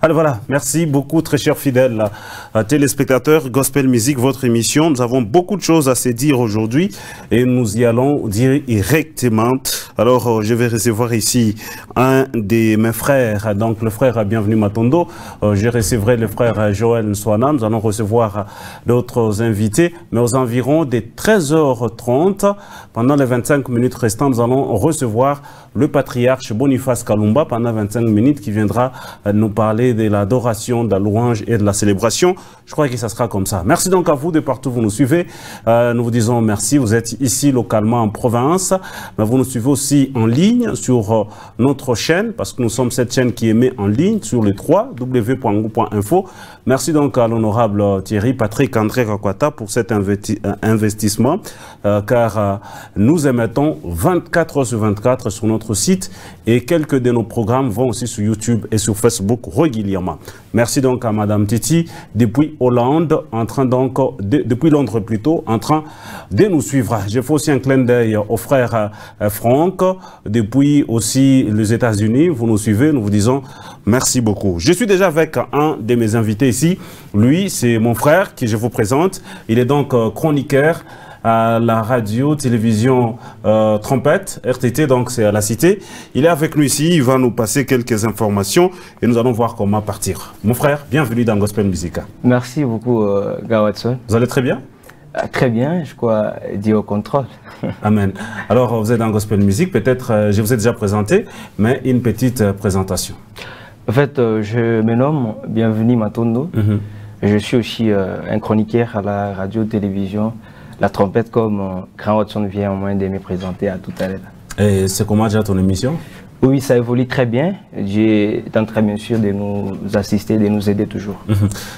Alors voilà, merci beaucoup très chers fidèles téléspectateurs, Gospel Music, votre émission. Nous avons beaucoup de choses à se dire aujourd'hui et nous y allons directement. Alors je vais recevoir ici un de mes frères, donc le frère Bienvenu Matondo. Je recevrai le frère Joël Nswana. Nous allons recevoir d'autres invités, mais aux environs des 13h30, pendant les 25 minutes restantes, nous allons recevoir le patriarche Boniface Kalumba pendant 25 minutes qui viendra nous parler de l'adoration, de la louange et de la célébration. Je crois que ça sera comme ça. Merci donc à vous de partout où vous nous suivez. Nous vous disons merci. Vous êtes ici localement en province, mais vous nous suivez aussi en ligne sur notre chaîne parce que nous sommes cette chaîne qui émet en ligne sur les 3 www.ngou.info. Merci donc à l'honorable Thierry Patrick André Kakwata pour cet investissement car nous émettons 24 heures sur 24 sur notre site et quelques de nos programmes vont aussi sur YouTube et sur Facebook régulièrement. Merci donc à Madame Titi depuis Hollande, en train donc depuis Londres plutôt, en train de nous suivre. Je fais aussi un clin d'œil au frère Franck depuis aussi les États-Unis. Vous nous suivez, nous vous disons merci beaucoup. Je suis déjà avec un de mes invités ici. Lui, c'est mon frère qui je vous présente. Il est donc chroniqueur à la radio, télévision Trompette, RTT, donc c'est à la Cité. Il est avec nous ici, il va nous passer quelques informations et nous allons voir comment partir. Mon frère, bienvenue dans Gospel Music. Merci beaucoup, Gawatson. Vous allez très bien? Très bien, je crois, Dieu au contrôle. Amen. Alors, vous êtes dans Gospel Music, peut-être, je vous ai déjà présenté, mais une petite présentation. En fait, je me nomme Bienvenu Matondo. Je suis aussi un chroniqueur à la radio-télévision La Trompette, comme Grand Watson vient au moins de me présenter à tout à l'heure. Et c'est comment déjà ton émission? Oui, ça évolue très bien. J'ai en train bien sûr de nous assister, de nous aider toujours.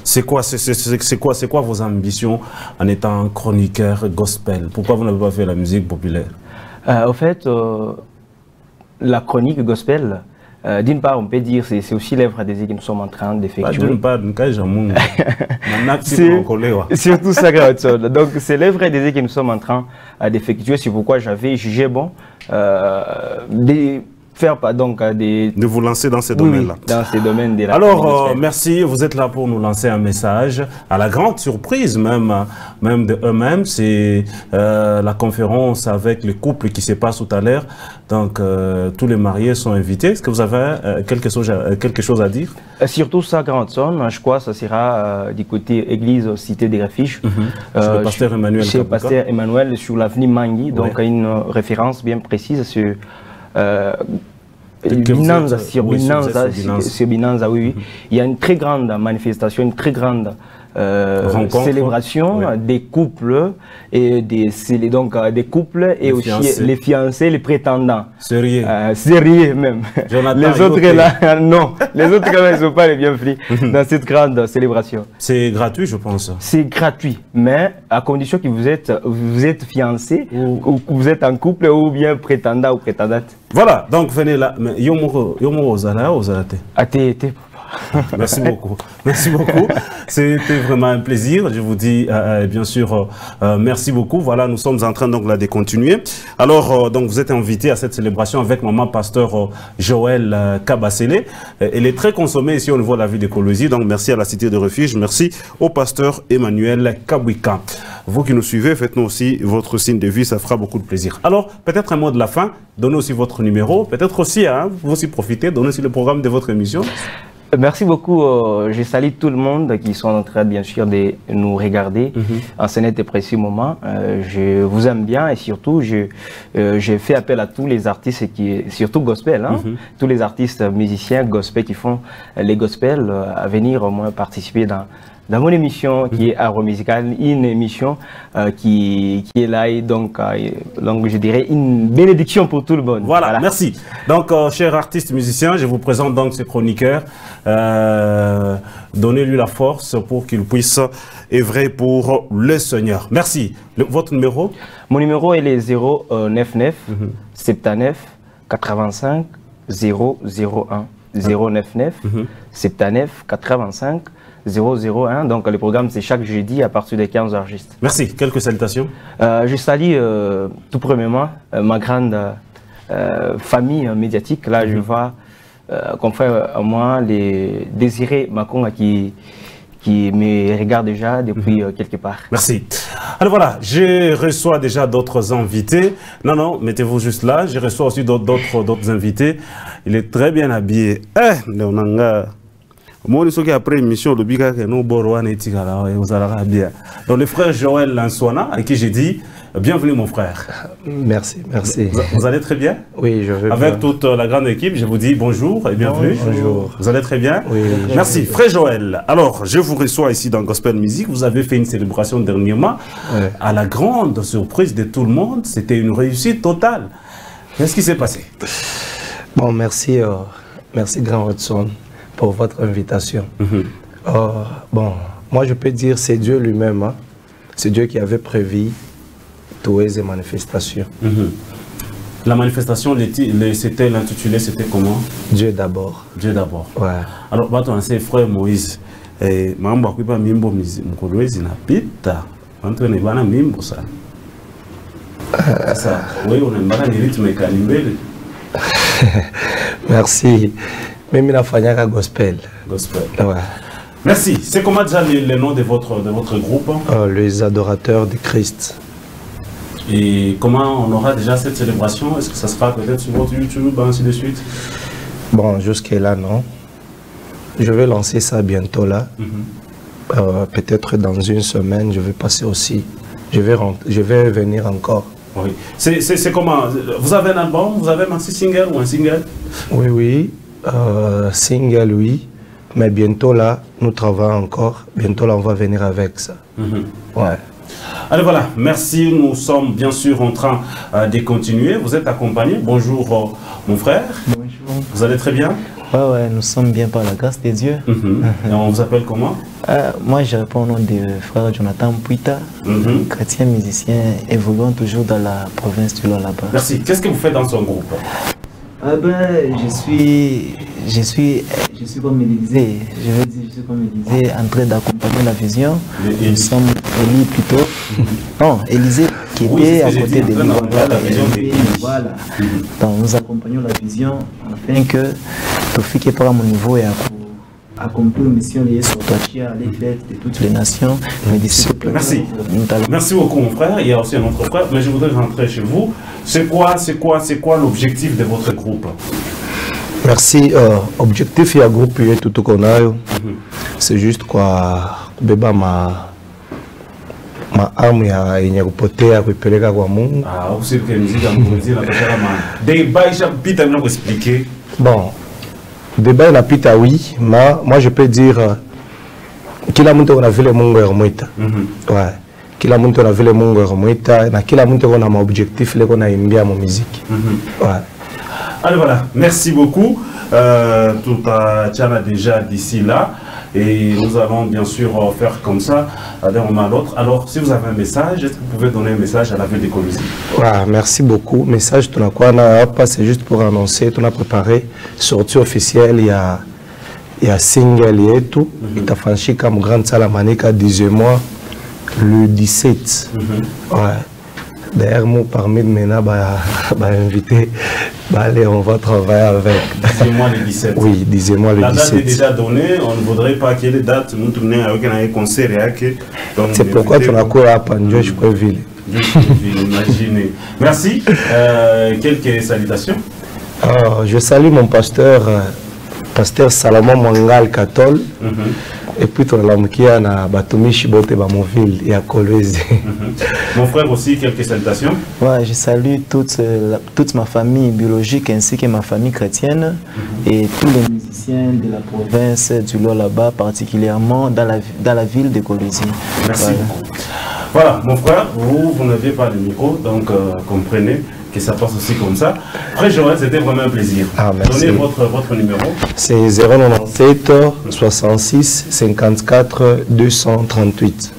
C'est quoi vos ambitions en étant chroniqueur gospel? Pourquoi vous n'avez pas fait la musique populaire? Au fait, la chronique gospel, d'une part, on peut dire que c'est aussi l'œuvre des que nous sommes en train d'effectuer. D'une part, c'est surtout ça, donc c'est l'œuvre des que nous sommes en train d'effectuer. C'est pourquoi j'avais jugé bon de faire de vous lancer dans ces domaines-là. Dans ces domaines de la Alors, merci. Vous êtes là pour nous lancer un message. À la grande surprise même de eux-mêmes, c'est la conférence avec les couples qui se passe tout à l'heure. Donc, tous les mariés sont invités. Est-ce que vous avez quelque chose à dire? Surtout ça, Grandson, je crois que ça sera du côté Église Cité des Refuges. Le pasteur Emmanuel. Chez le pasteur Emmanuel sur l'avenue Mangui. Donc, une référence bien précise sur Binanza, oui. Il y a une très grande manifestation, une très grande célébration des couples et des couples et aussi les fiancés, les prétendants. Sérieux? Sérieux même. Les autres là, non. Les autres quand même ne sont pas les bienvenus dans cette grande célébration. C'est gratuit, je pense. C'est gratuit, mais à condition que vous êtes fiancé ou que vous êtes en couple ou bien prétendant ou prétendante. Voilà, donc venez là. Merci beaucoup. Merci beaucoup. C'était vraiment un plaisir. Je vous dis bien sûr merci beaucoup. Voilà, nous sommes en train donc là de continuer. Alors donc vous êtes invité à cette célébration avec maman pasteur Joël Kabasele. Elle est très consommée ici au niveau de la ville de Colosie. Donc merci à la Cité de Refuge. Merci au pasteur Emmanuel Kabwika. Vous qui nous suivez, faites-nous aussi votre signe de vie, ça fera beaucoup de plaisir. Alors, peut-être un mot de la fin, donnez aussi votre numéro, peut-être aussi, vous aussi profitez, donnez aussi le programme de votre émission. Merci beaucoup. Je salue tout le monde qui sont en train, bien sûr, de nous regarder en ce net et précis moment. Je vous aime bien et surtout, j'ai fait appel à tous les artistes, surtout gospel, tous les artistes musiciens gospel qui font les gospels à venir au moins participer dans mon émission qui est Art Musical, une émission qui est là et donc je dirais une bénédiction pour tout le monde. Voilà. Merci. Donc, chers artistes musiciens, je vous présente donc ce chroniqueur. Donnez-lui la force pour qu'il puisse œuvrer pour le Seigneur. Merci. Votre numéro? Mon numéro est le 099 79 85 001 099 79 85 001. Donc le programme c'est chaque jeudi à partir de 15h juste. Merci. Quelques salutations. Je salue tout premièrement ma grande famille médiatique. Là je vois confrère à moi, les Désiré Makonga qui me regarde déjà depuis quelque part. Merci. Alors voilà, je reçois déjà d'autres invités. Non, mettez-vous juste là. Je reçois aussi d'autres invités. Il est très bien habillé. Léonanga. Moi, je après l'émission, le Bika, vous allez bien. Donc, le frère Joël Lansouana, à qui j'ai dit bienvenue, mon frère. Merci. Vous allez très bien? Oui, je vais bien. Avec toute la grande équipe, je vous dis bonjour et bienvenue. Bonjour. Vous allez très bien? Oui. Merci. Frère Joël, alors, je vous reçois ici dans Gospel Music. Vous avez fait une célébration dernièrement. Ouais. À la grande surprise de tout le monde, c'était une réussite totale. Qu'est-ce qui s'est passé? Bon, merci Grand Watson, pour votre invitation. Bon, moi je peux dire c'est Dieu lui-même, hein? C'est Dieu qui avait prévu toutes les manifestations. La manifestation, c'était l'intitulé, c'était comment? Dieu d'abord. Dieu d'abord. Ouais. Alors, bah, c'est frère Moïse. Mambo akupa mimbo mkolwezi na pita. Antu ne bana mimbo sana. Sasa wewe unambana ni ritme kanimbele. Merci. Même il a fait un gospel. Gospel. Ouais. Merci. C'est comment déjà le nom de votre groupe? Les adorateurs de Christ. Et comment on aura déjà cette célébration? Est-ce que ça sera peut-être sur votre YouTube, ainsi de suite? Bon, jusque-là, non. Je vais lancer ça bientôt là. Peut-être dans une semaine, je vais passer aussi. Je vais venir encore. Oui. C'est comment? Vous avez un album? Vous avez un single ou un single? Oui. Single, oui. Mais bientôt là, nous travaillons encore. Bientôt là, on va venir avec ça. Ouais. Alors voilà, merci. Nous sommes bien sûr en train de continuer. Vous êtes accompagné. Bonjour mon frère. Bonjour. Vous allez très bien? Ouais, nous sommes bien par la grâce de Dieu. Et on vous appelle comment? Moi, je réponds au nom de frère Jonathan Puita, chrétien musicien évoluant toujours dans la province du Lualaba. Merci. Qu'est-ce que vous faites dans son groupe? Je suis comme il disait, en train d'accompagner la vision. Nous sommes Élie plutôt. Non, Élisée qui était à côté de nous. Voilà. Donc nous accompagnons la vision afin que Tofik est pas à mon niveau et accomplir une mission liée sur Toachia, les fêtes de toutes les nations. Merci. Merci beaucoup mon frère. Il y a aussi un autre frère, mais je voudrais rentrer chez vous. C'est quoi l'objectif de votre groupe? Merci. Objectif, il y a un groupe tout qu'on a. C'est juste quoi, bébé ma âme ya yenye kupotea kuipeleka kwa Mungu. Aussi que musique en Brésil na pesa kama débat pita mna expliquer. Bon, débat na pita oui, mais moi je peux dire kila mtu ana vile Mungu yarumwita. Ouais. Kila mtu ana vile Mungu yarumwita na kila mtu ana ma objectif leko na imbia mu musique. Ouais. Alors voilà, merci beaucoup. Tout a Tchana déjà d'ici là. Et nous allons bien sûr faire comme ça d'un moment à l'autre. Alors, si vous avez un message, est-ce que vous pouvez donner un message à la ville de Kolwezi? Merci beaucoup. Message, c'est juste pour annoncer, on a préparé sortie officielle, il y a single et tout. Il a franchi comme grande salle à Manika, 18 mois, le 17. Ouais. D'ailleurs, moi, parmi mes invité, allez, on va travailler avec. Disez-moi le 17. Oui, disez-moi le 17. La date est déjà donnée, on ne voudrait pas qu'il y ait des dates. Nous tournons avec un concert. C'est pourquoi tu as quoi à Panjo, je peux vivre. Imaginez. Merci. Quelques salutations. Je salue mon pasteur Salomon Mangal Katol. Et puis, tu as na Batumishi Bote Bamoville et à Kolwezi. Mon frère aussi, quelques salutations. Ouais, je salue toute ma famille biologique ainsi que ma famille chrétienne et tous les musiciens de la province du Lualaba, particulièrement dans la ville de Kolwezi. Merci beaucoup. Voilà, mon frère, vous n'avez pas de micro, donc comprenez que ça passe aussi comme ça. Frère Joël, c'était vraiment un plaisir. Donnez votre numéro. C'est 097 66 54 238.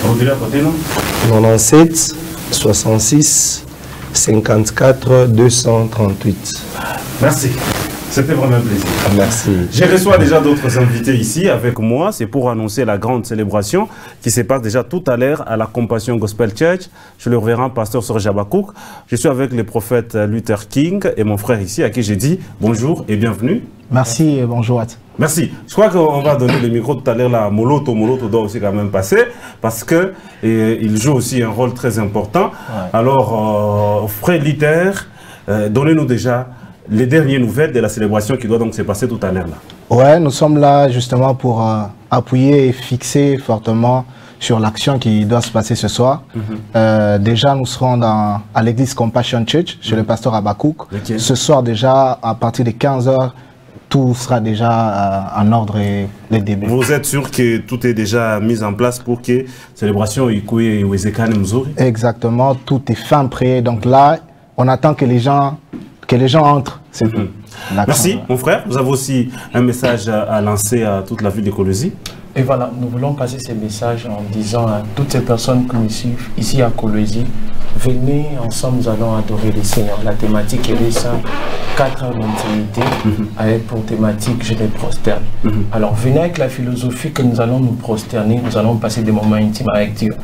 Vous direz à côté, non? 97 66 54 238. Merci. C'était vraiment un plaisir. Merci. Je reçois déjà d'autres invités ici avec moi. C'est pour annoncer la grande célébration qui se passe déjà tout à l'heure à la Compassion Gospel Church. Je le révérend pasteur Serge Abakouk. Je suis avec le prophète Luther King et mon frère ici à qui j'ai dit bonjour et bienvenue. Merci et bonjour. Merci. Je crois qu'on va donner le micro tout à l'heure à Moloto. Moloto doit aussi quand même passer parce que il joue aussi un rôle très important. Ouais. Alors, frère Luther, donnez-nous déjà les dernières nouvelles de la célébration qui doit donc se passer tout à l'heure là. Ouais, nous sommes là justement pour appuyer et fixer fortement sur l'action qui doit se passer ce soir. Déjà, nous serons à l'église Compassion Church, chez le pasteur Abakouk. Okay. Ce soir déjà, à partir de 15 h, tout sera déjà en ordre et les débuts. Vous êtes sûr que tout est déjà mis en place pour que la célébration ait Mzuri? Exactement, tout est fin prêt. Donc là, on attend que les gens entrent. Merci, mon frère. Vous avez aussi un message à lancer à toute la ville de Kolwezi. Et voilà, nous voulons passer ces messages en disant à toutes ces personnes qui nous suivent ici à Kolwezi, venez ensemble, nous allons adorer le Seigneur. La thématique est simple, 4 heures d'intimité, avec pour thématique je me prosterne. Alors venez avec la philosophie que nous allons nous prosterner, nous allons passer des moments intimes avec Dieu.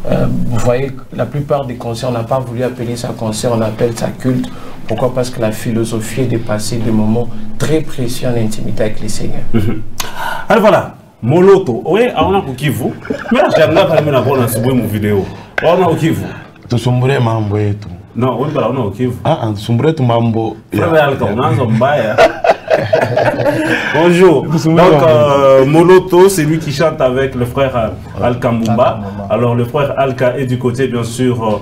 Vous voyez, la plupart des concerts, on n'a pas voulu appeler ça concert, on appelle ça culte. Pourquoi? Parce que la philosophie est de passer des moments très précieux en intimité avec le Seigneur. Alors voilà, Moloto, oui, on a un kivu. Mais j'ai une vidéo. On a un kivu. Tu sombres mambo et tout. Non, on a un kivu. Ah, sombres tu mambo. Bonjour. Donc, Moloto, c'est lui qui chante avec le frère Alka Mumba. Alors, le frère Alka est du côté, bien sûr,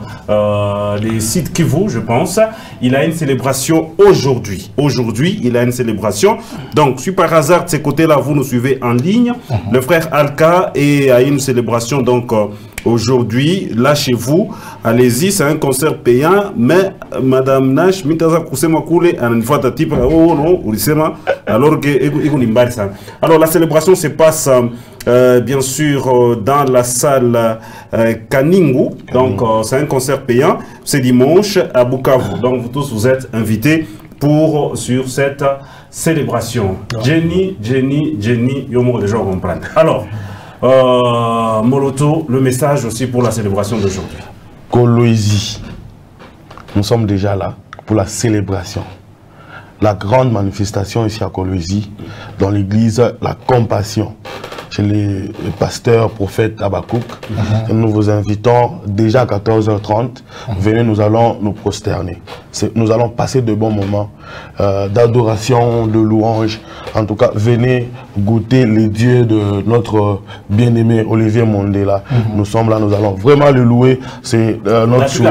des sites Kivu, je pense. Il a une célébration aujourd'hui. Aujourd'hui, il a une célébration. Donc, si par hasard, de ces côtés-là, vous nous suivez en ligne, le frère Alka a une célébration, donc, aujourd'hui, là chez vous, allez-y, c'est un concert payant, mais Madame Nash, alors que alors la célébration se passe bien sûr dans la salle Kaningu, donc c'est un concert payant, c'est dimanche à Bukavu, donc vous tous vous êtes invités sur cette célébration. Jenny, yomo déjà comprendre. Alors, Moloto, le message aussi pour la célébration d'aujourd'hui. Kolwezi, nous sommes déjà là pour la célébration. La grande manifestation ici à Kolwezi, dans l'église La Compassion, chez les pasteurs, prophètes Abakouk. Nous vous invitons déjà à 14 h 30. Venez, nous allons nous prosterner. Nous allons passer de bons moments d'adoration, de louange. En tout cas, venez goûter les dieux de notre bien-aimé Olivier Mondela. Nous sommes là, nous allons vraiment le louer. C'est notre souhait.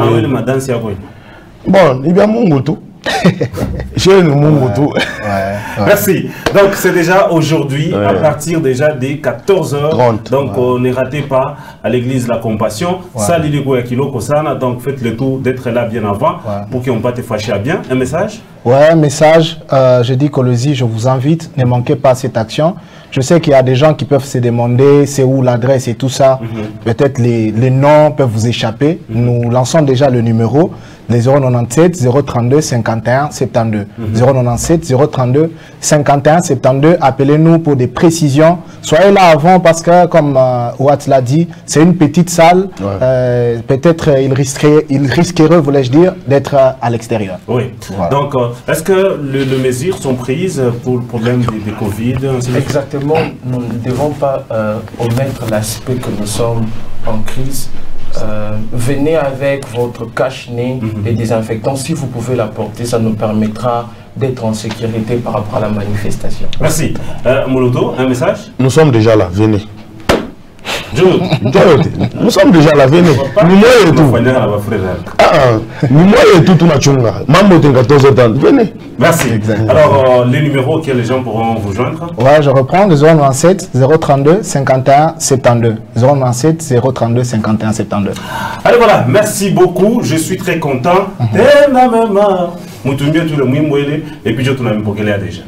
Bon, il y a mon goût. Merci. Donc c'est déjà aujourd'hui à partir déjà des 14 h. Donc ne ratez pas à l'église La Compassion. Donc faites le tour d'être là bien avant pour qu'on ne pas te fâcher à bien. Un message? Ouais, un message. Je dis Kolwezi, je vous invite, ne manquez pas cette action. Je sais qu'il y a des gens qui peuvent se demander c'est où l'adresse et tout ça. Peut-être les noms peuvent vous échapper. Nous lançons déjà le numéro. Les 097 032 51 72. 097 032 51 72. Appelez-nous pour des précisions. Soyez là avant parce que, comme Watt l'a dit, c'est une petite salle. Peut-être il risquerait, voulais-je dire, d'être à l'extérieur. Oui. Voilà. Donc, est-ce que les mesures sont prises pour le problème des Covid? Exactement. Nous ne devons pas omettre l'aspect que nous sommes en crise. Venez avec votre cache-nez et désinfectant. Si vous pouvez l'apporter, ça nous permettra d'être en sécurité par rapport à la manifestation. Merci. Moloto, un message? Nous sommes déjà là, venez. Nous sommes déjà là, venez. Venez. Merci. Alors, les numéros auxquels les gens pourront vous joindre? Ouais, je reprends le 097 032 51 72. 097 032 51 72. Allez, voilà, merci beaucoup. Je suis très content. Et puis, je te l'ai déjà.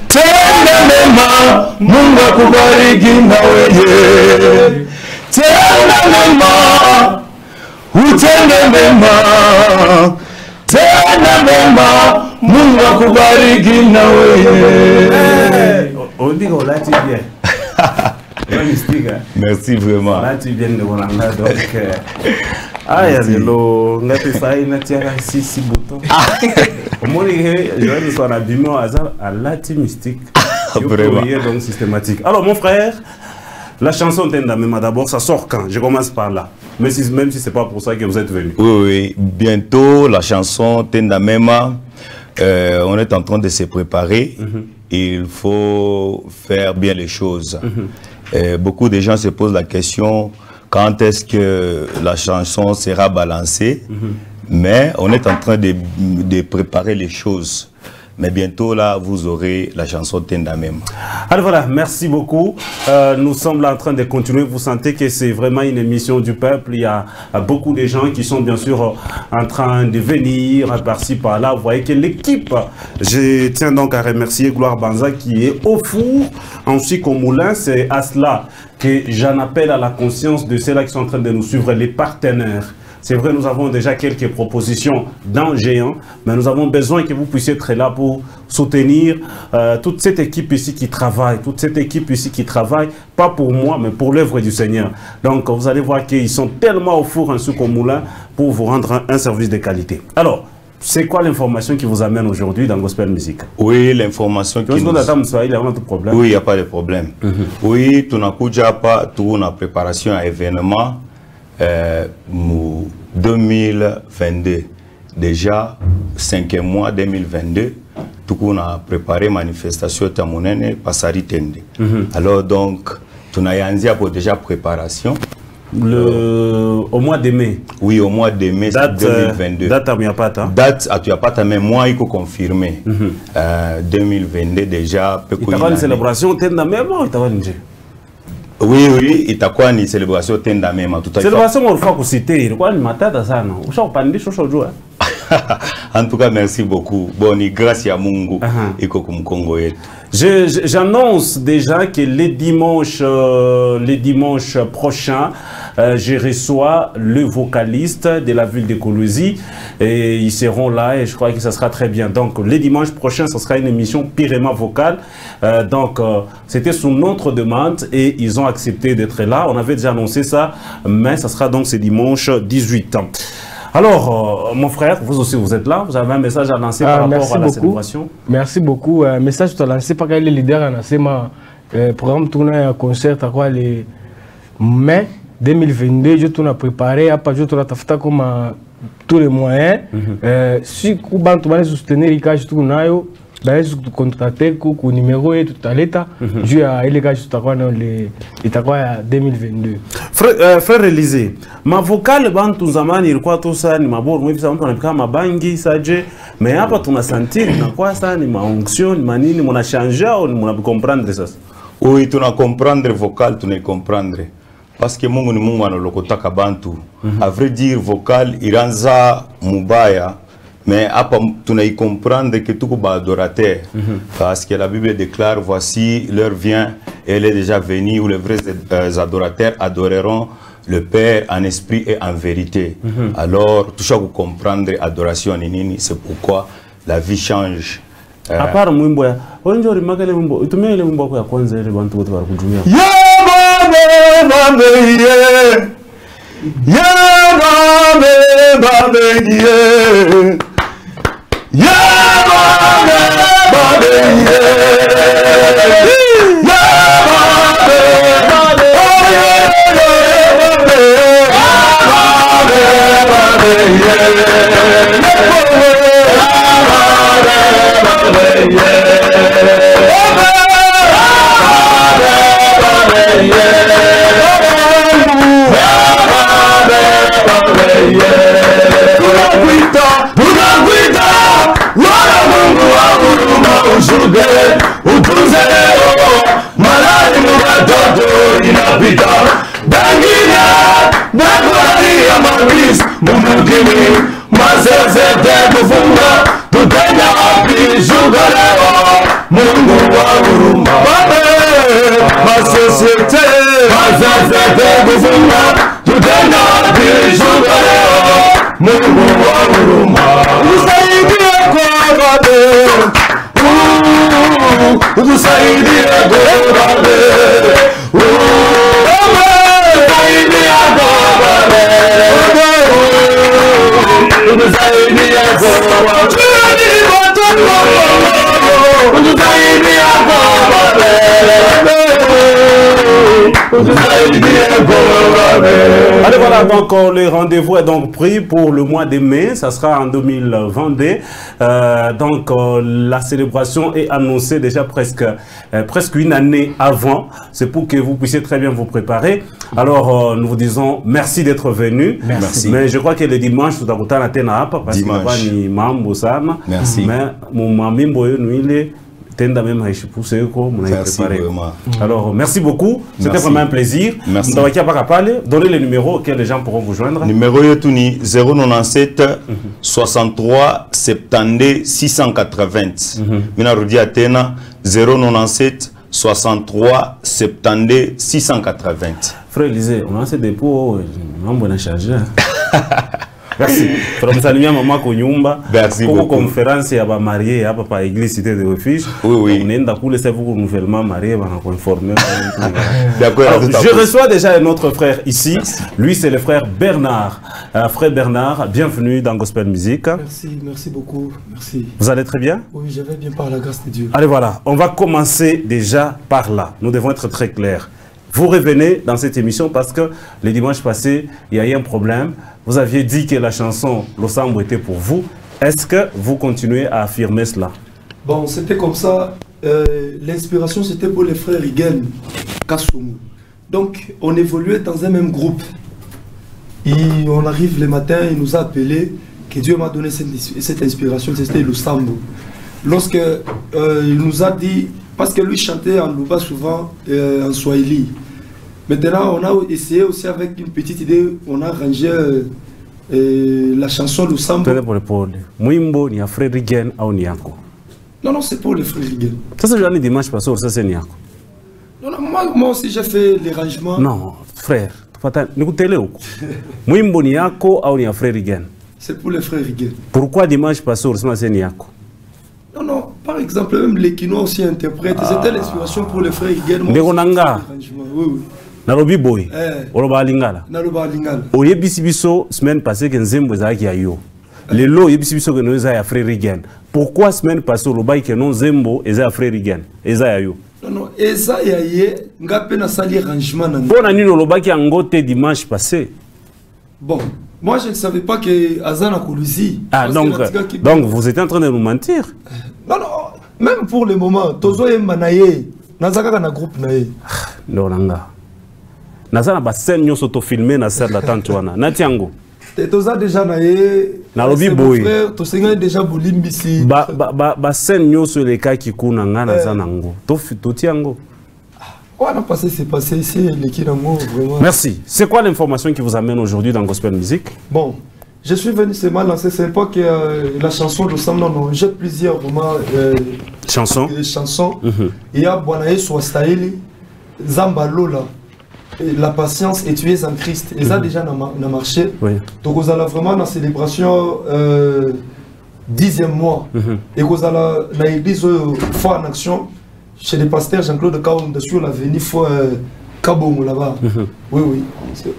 Tenda mema, Mungu akubariki na wewe. Tenda mema, utende mema tena mema Mungu akubariki nawe. On dit qu'on l'a dit bien. Merci vraiment. Là tu viens de Rwanda donc ah ya lelo ngati sai na tiaka sisi buto. Omoni je vais soit na bimo hasard à la mystique. Vraiment donc systématique. Alors mon frère, la chanson Tenda Mema d'abord ça sort quand? Je commence par là. Même si c'est pas pour ça que vous êtes venu. Oui, bientôt la chanson Tenda Mema on est en train de se préparer. Il faut faire bien les choses. Beaucoup de gens se posent la question quand est-ce que la chanson sera balancée, mais on est en train de préparer les choses. Mais bientôt là, vous aurez la chanson Tenda Mema. Alors voilà, merci beaucoup. Nous sommes là en train de continuer. Vous sentez que c'est vraiment une émission du peuple. Il y a beaucoup de gens qui sont bien sûr en train de venir par-ci par-là. Vous voyez que l'équipe, je tiens donc à remercier Gloire Banza qui est au four, ainsi qu'au moulin. C'est à cela que j'en appelle à la conscience de ceux-là qui sont en train de nous suivre, les partenaires. C'est vrai, nous avons déjà quelques propositions dans Géant, mais nous avons besoin que vous puissiez être là pour soutenir toute cette équipe ici qui travaille, pas pour moi, mais pour l'œuvre du Seigneur. Donc, vous allez voir qu'ils sont tellement au four ainsi qu'au moulin pour vous rendre un service de qualité. Alors, c'est quoi l'information qui vous amène aujourd'hui dans Gospel Music? Oui, l'information qui nous... Oui, il n'y a pas de problème. Oui, tu n'as pas tout la préparation à événement. 2022 déjà 5e mois 2022 tout on a préparé manifestation tamunene pasari tende. Alors donc tu n'as pour déjà préparation au mois de mai. Oui, au mois de mai 2022. Date à Miapata. Date à Miapata, mais moi il faut confirmer 2022 déjà. Il y a une célébration Tenda Mema ou oui, oui, il y a une célébration Tenda Mema. Célébration, on va citer. Il y a une matata ça, non? En tout cas, merci beaucoup. Bon, grâce à Mungu et Congo. J'annonce déjà que les dimanches prochains, je reçois le vocaliste de la ville de Kolwezi et ils seront là et je crois que ça sera très bien. Donc, les dimanches prochains, ce sera une émission purement vocale. C'était sous notre demande et ils ont accepté d'être là. On avait déjà annoncé ça, mais ça sera donc ce dimanche 18. Alors, mon frère, vous aussi, vous êtes là. Vous avez un message à lancer par rapport à la célébration. Merci beaucoup. Un message que tu as lancé par les leaders à lancer ma programme tourné un concert à quoi le mai 2022. Je tourne à préparer. À part je tourne à faire comme tous les moyens. Si vous voulez soutenir les cas, je tourne à contacter le numéro et tout à l'état. Je vais les gars juste à 2022. Frère Élisée, ma vocale bantu zamani ilikuwa tu sana ni maboru hivi sasa mtu anapiga mabangi saje mais hapa tunasentir na kwa sana ni maonction manini mna changer au mna comprendre ça? Oui, tu na comprendre vocal, tu na comprendre parce que Mungu ni Mungu analokotaka bantu. À vrai dire vocal iranza mubaya. Mais après, tu n'as comprendre que tout est adorateur. Parce que la Bible déclare, voici, l'heure vient, elle est déjà venue, où les vrais adorateurs adoreront le Père en esprit et en vérité. Alors, tout ça, vous comprendre, adoration, c'est pourquoi la vie change. À part mwimbo ya, onjo rimagale mwimbo, utumie ile mwimbo ya kwanza ile bantu wote warakujumia. Société, Mungu wa huruma, utusaidie Gorabe, utusaidie Gorabe, Allez, voilà, donc le rendez-vous est donc pris pour le mois de mai, ça sera en 2022. Donc la célébration est annoncée déjà presque une année avant. C'est pour que vous puissiez très bien vous préparer. Alors nous vous disons merci d'être venus. Merci. Mais je crois que le dimanche tout à l'heure à Tena parce que ni mambo sana. Merci. Mais mon mamimbo nuile. Merci vraiment. Alors, merci beaucoup. C'était vraiment un plaisir. Merci. Donnez les numéros auxquels les gens pourront vous joindre. Numéro 097 63 72 680. Mina Rudi Atena 097 63 72 680. Frère Élisée, on a ces dépôts, on a chargé. Merci. Merci beaucoup. Conférence à ba marié à papa église cité de refuge. Oui. On est d'accord les vous nouvellement marié va informer. D'accord. Je reçois déjà un autre frère ici. Merci. Lui c'est le frère Bernard. Frère Bernard, bienvenue dans Gospel Music. Merci beaucoup. Merci. Vous allez très bien? Oui, je vais bien par la grâce de Dieu. Allez voilà, on va commencer déjà par là. Nous devons être très clairs. Vous revenez dans cette émission parce que le dimanche passé, il y a eu un problème. Vous aviez dit que la chanson Losambo était pour vous. Est-ce que vous continuez à affirmer cela? Bon, c'était comme ça. L'inspiration, c'était pour les frères Rigel, Kassoumou. Donc, on évoluait dans un même groupe. Et on arrive le matin, il nous a appelé que Dieu m'a donné cette inspiration, c'était Losambo. Lorsque il nous a dit, parce que lui chantait en Luba souvent, en Swahili. Maintenant, on a essayé aussi avec une petite idée, on a arrangé la chanson Losambo. Mwimbo ni frère Rigen au Niako. Non, c'est pour les frères Rigen. Ça c'est le dimanche passé, ça c'est Niako. Non, moi aussi j'ai fait l'arrangement. Non, frère, n'écoutez-le. Mwimbo Niako au Niako frère Rigen. C'est pour les frères Rigen. Pourquoi dimanche passé, c'est Niako? Non, par exemple, même les Kinois aussi interprètent. C'était l'inspiration pour les frères Rigen. Oui. Nalobi boy. Oloba lingala. Naloba lingala. Oyebisi biso semaine passée que nzembo ezaki ya yo. Lelo oyebisi biso que nous ya frère Rigen. Pourquoi semaine passée oloba que non nzembo eza ya frère Rigen? Eza ya yo. Non, eza ya ye ngape na sali arrangement na. Bona nini oloba ki angote dimanche passé? Bon, moi je ne savais pas que Azana Koulouzi. Ah donc vous étiez en train de nous mentir? Non, même pour le moment, Tozo et Manaye, Nazaka na groupe naye. Loranga. Nazana ba scène nyoso to filmer na salle d'attente wana. Natiango. Toza déjà naye. Na lobi boy. To senga déjà bolimbisi. Ba scène nyoso le ka ki kuna ngana zanango. To tiango. On a passé, c'est passé ici, l'équipe d'amour, vraiment. Merci. C'est quoi l'information qui vous amène aujourd'hui dans Gospel Music? Bon, je suis venu seulement lancer, c'est pas que la chanson de Sam, non, j'ai plusieurs vraiment chansons. Il y a Boanae Swastahili, Zamba Lola, La patience et tu es en Christ. Et ça déjà n'a marché. Donc vous allez vraiment dans la célébration 10e mois. Et vous allez dans l'église foi en action. Chez le pasteur Jean-Claude Kaounda sur l'avenue Kabongo là-bas. Oui.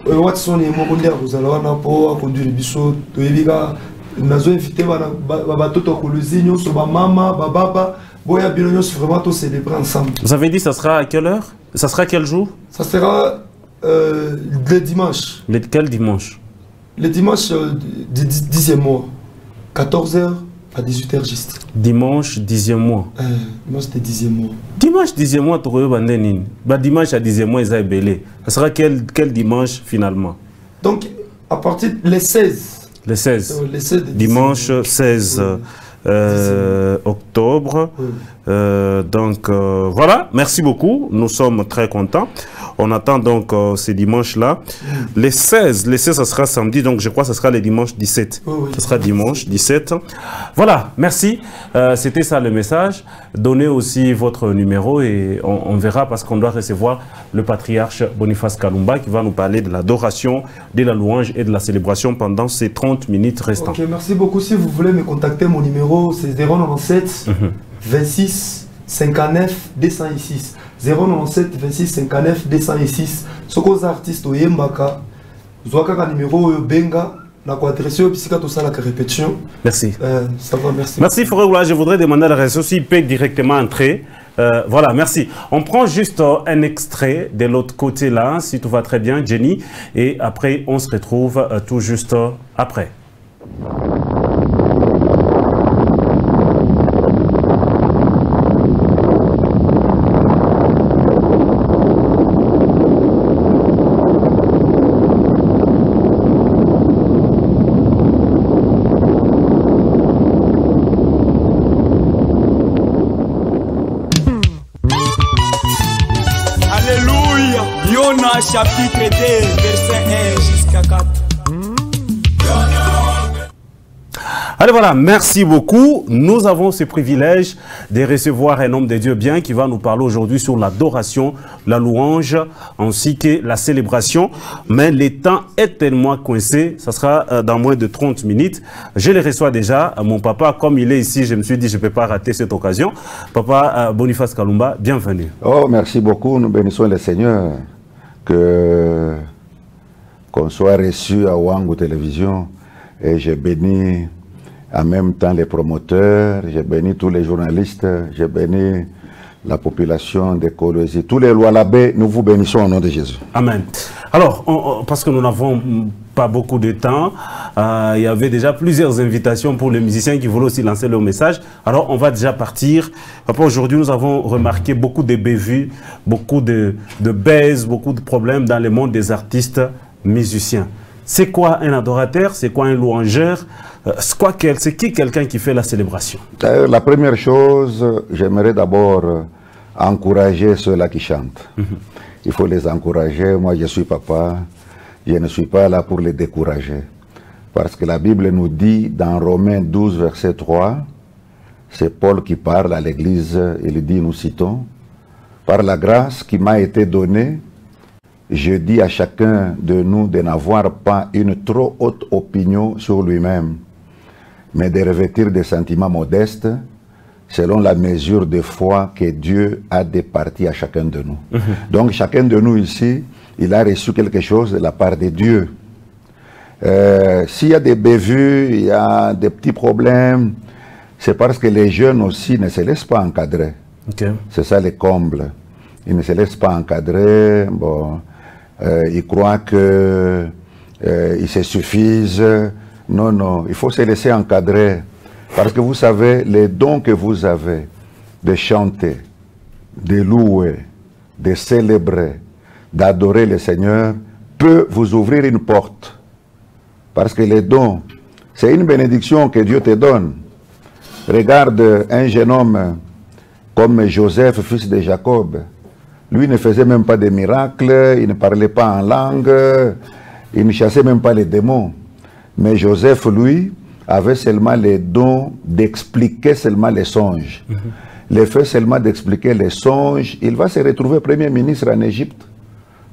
Watson et Mokondia, vous allez avoir conduire les bisous. Nous avons invité Babato Koluzinho, Mama, Bababa, Boya Bilonios, vraiment tous célébrer ensemble. Vous avez dit ça sera à quelle heure? Ça sera quel jour? Ça sera le dimanche. Quel dimanche? Le dimanche du 10e mois, 14h. À 18h juste. Dimanche 10e mois. Dimanche c'était 10e mois. Dimanche 10e mois, tu vas dimanche à 10e mois, ils ont belé. Ça sera quel dimanche finalement? Donc, à partir les 16. Le 16. Les 16 dimanche 16 octobre. octobre. Donc voilà, merci beaucoup. Nous sommes très contents. On attend donc ces dimanches-là. Les 16, ça sera samedi, donc je crois que ce sera les dimanches 17. Ce sera dimanche 17. Voilà, merci. C'était ça le message. Donnez aussi votre numéro et on verra parce qu'on doit recevoir le patriarche Boniface Kalumba qui va nous parler de l'adoration, de la louange et de la célébration pendant ces 30 minutes restantes. Ok, merci beaucoup. Si vous voulez me contacter, mon numéro c'est 097 26 59 206. 097 26 59 206. Ce que les artistes au Yembaka, Zouaka numéro Benga, la quadresse pisika tout ça la répétition. Merci. Ça va, merci. Merci Forêt. Je voudrais demander à la réseau s'il peut directement entrer. Voilà, merci. On prend juste un extrait de l'autre côté là, si tout va très bien, Jenny, et après on se retrouve tout juste après. Chapitre 2, verset 1 jusqu'à 4. Allez voilà, merci beaucoup. Nous avons ce privilège de recevoir un homme de Dieu bien qui va nous parler aujourd'hui sur l'adoration, la louange ainsi que la célébration. Mais le temps est tellement coincé, ça sera dans moins de 30 minutes. Je le reçois déjà, mon papa, comme il est ici, je me suis dit je ne peux pas rater cette occasion. Papa Boniface Kalumba, bienvenue. Oh, merci beaucoup, nous bénissons le Seigneur. Qu'on soit reçu à Wangu Télévision et j'ai béni en même temps les promoteurs, j'ai béni tous les journalistes, j'ai béni la population de Kolwezi, tous les lois l'abbé, nous vous bénissons au nom de Jésus. Amen. Alors, parce que nous n'avons pas beaucoup de temps, il y avait déjà plusieurs invitations pour les musiciens qui voulaient aussi lancer leur message. Alors, on va déjà partir. Aujourd'hui, nous avons remarqué beaucoup de bévues, beaucoup de baises, beaucoup de problèmes dans le monde des artistes musiciens. C'est quoi un adorateur? C'est quoi un louangeur? C'est qui quelqu'un qui fait la célébration? La première chose, j'aimerais d'abord encourager ceux-là qui chantent. Il faut les encourager. Moi, je suis papa. Je ne suis pas là pour les décourager. Parce que la Bible nous dit dans Romains 12, verset 3, c'est Paul qui parle à l'Église, il dit, nous citons, « Par la grâce qui m'a été donnée, je dis à chacun de nous de n'avoir pas une trop haute opinion sur lui-même, mais de revêtir des sentiments modestes, selon la mesure de foi que Dieu a départie à chacun de nous. » Donc chacun de nous ici, il a reçu quelque chose de la part de Dieu. S'il y a des bévues, il y a des petits problèmes, c'est parce que les jeunes aussi ne se laissent pas encadrer. C'est ça le comble. Ils ne se laissent pas encadrer, bon, ils croient qu'ils se suffisent. Non, non, il faut se laisser encadrer. Parce que vous savez, les dons que vous avez de chanter, de louer, de célébrer, d'adorer le Seigneur, peut vous ouvrir une porte. Parce que les dons, c'est une bénédiction que Dieu te donne. Regarde un jeune homme comme Joseph, fils de Jacob. Lui ne faisait même pas de miracles, il ne parlait pas en langue, il ne chassait même pas les démons. Mais Joseph, lui, avait seulement les dons d'expliquer seulement les songes. Le fait seulement d'expliquer les songes, il va se retrouver Premier ministre en Égypte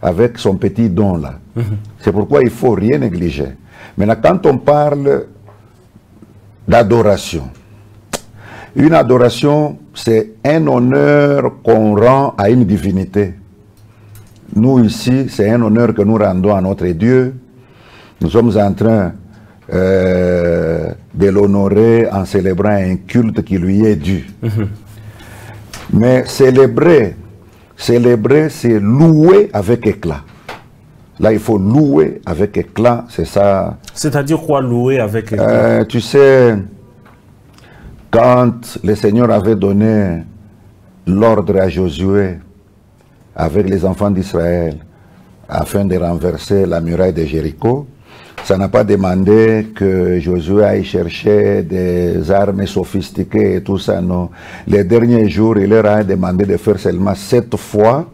avec son petit don là. C'est pourquoi il ne faut rien négliger. Maintenant, quand on parle d'adoration, une adoration, c'est un honneur qu'on rend à une divinité. Nous ici, c'est un honneur que nous rendons à notre Dieu. Nous sommes en train de l'honorer en célébrant un culte qui lui est dû. Mais célébrer, c'est louer avec éclat. Là, il faut louer avec éclat, c'est ça. C'est-à-dire quoi, louer avec éclat? Tu sais, quand le Seigneur avait donné l'ordre à Josué avec les enfants d'Israël afin de renverser la muraille de Jéricho, Ça n'a pas demandé que Josué aille chercher des armes sophistiquées et tout ça, non. Les derniers jours, il leur a demandé de faire seulement 7 fois.